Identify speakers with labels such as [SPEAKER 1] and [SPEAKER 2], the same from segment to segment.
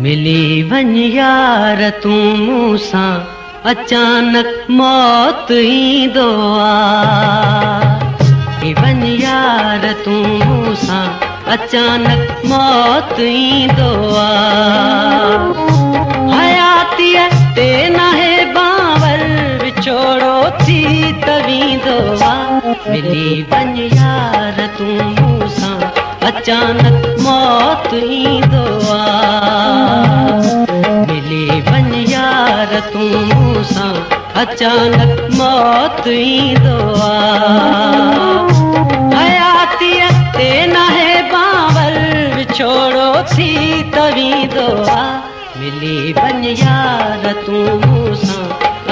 [SPEAKER 1] मिली वञ यार तूं मूंसां अचानक मौत ईंदो आहे। वञ यार तूं मूंसां अचानक मौत ईंदो आहे। हयातीअ ते नाहे बांवर विछोड़ो थी तवींदो आहे। मिली वञ यार तूं मूंसां अचानक मौत ईंदो आहे। मिली वञ यार तूं मूंसां अचानक मौत ईंदो आहे। हयातीअ ते नाहे बांवर विछोड़ो थी तवींदो आहे। मिली वञ यार तूं मूंसां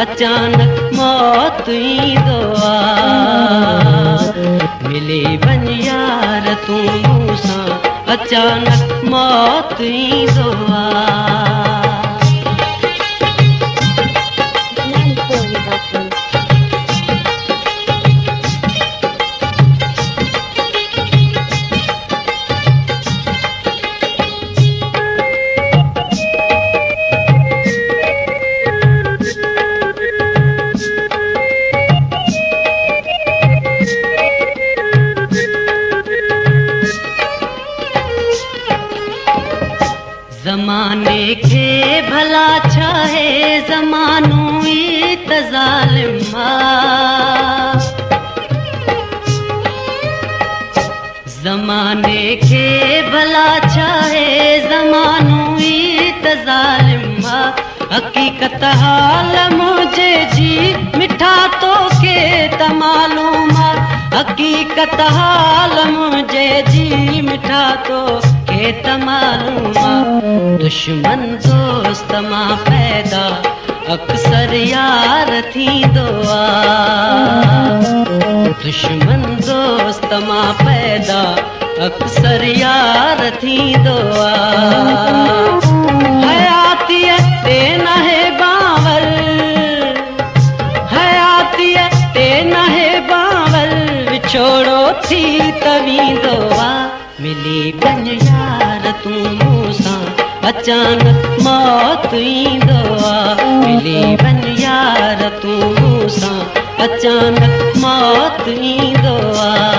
[SPEAKER 1] अचानक मौत ईंदो आहे। मिली वञ यार तूं मूंसां अचानक मौत ईंदो आहे। ज़माने खे भला छा है ज़मानो ई त ज़ालिम आहे। ज़माने खे भला छा है ज़मानो ई त ज़ालिम आहे। हक़ीक़त हाल मुझे जी मिठा तोखे त मालूम आहे। हक़ीक़त हाल मुझे जी मिठा तोखे त मालूम आहे। दुश्मन दोस्त मां पैदा अक्सर यार थींदो आहे। दुश्मन दोस्त मां पैदा अक्सर यार थींदो आहे। हयातीअ ते नाहे बांवर, हयातीअ ते नाहे बांवर विछोड़ो थी तवींदो आहे। मिली वञ यार तूं मूंसां अचानक मौत ईंदो आहे। मिली वञ यार तूं मूंसां अचानक मौत ईंदो आहे।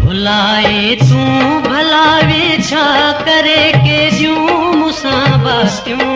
[SPEAKER 1] भुलाए तूं भला वे छा करे के ॾियूं मूंसां बातियूं।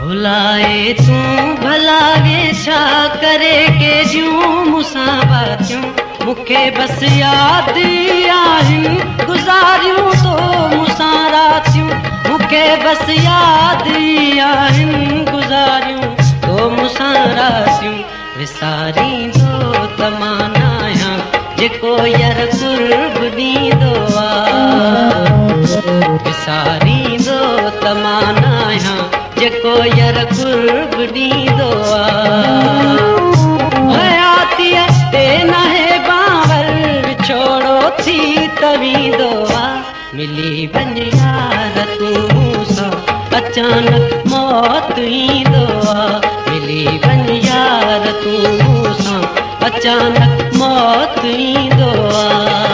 [SPEAKER 1] भुलाए तूं भला वे छा करे के ॾियूं मूंसां बातियूं। मूंखे बसि यादि आहिनि गुज़ारियूं तो मूंसां रातियूं। मूंखे बसि यादि आहिनि गुज़ारियूं तो मूंसां रातियूं। विसारींदो त मां नाहियां जेको यार कुर्ब ॾींदो आहे। विसारींदो त मां नाहियां जेको यार कुर्ब ॾींदो आहे। हयातीअ ते नाहे बांवर विछोड़ो थी तवींदो आहे। मिली वञ यार तूं मूंसां अचानक मौत ईंदो आहे। मिली वञ यार तूं मूंसां अचानक मौत ईंदो आहे।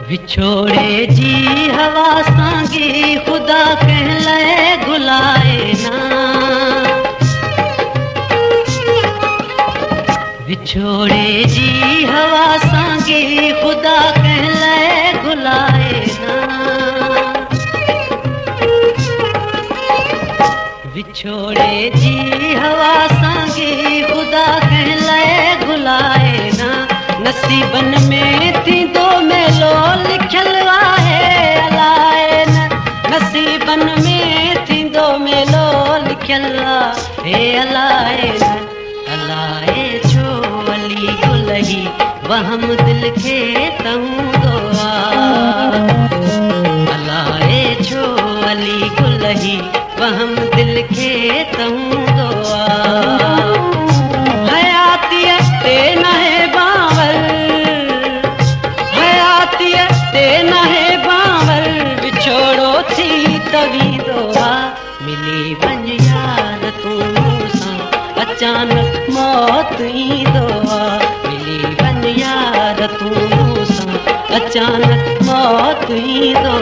[SPEAKER 1] विछोड़े जी हवा सांगी खुदा कहलाए गुलाए ना। विछोड़े जी हवा सांगी खुदा कहलाए गुलाए ना। विछोड़े जी हवा सांगी ख़ुदा कंहिं लाइ घुलाए ना नसीबन में थींदो मेलो लिखियल आहे अलाए न नसीबन में थींदो मेलो लिखियल आहे अलाए न अलाए छो अली गुलही वहम दिल खे तंगो अलाए छो अली गुलही वहम दिल खे तंगो हयातीअ ते नहे बावर हयातीअ ते नहे बावर विछोड़ो थी तवींदो मिली वञ यार तूं मूंसां अचानक मौत ईंदो मिली वञ यार तूं मूंसां अचानक मौत ईंदो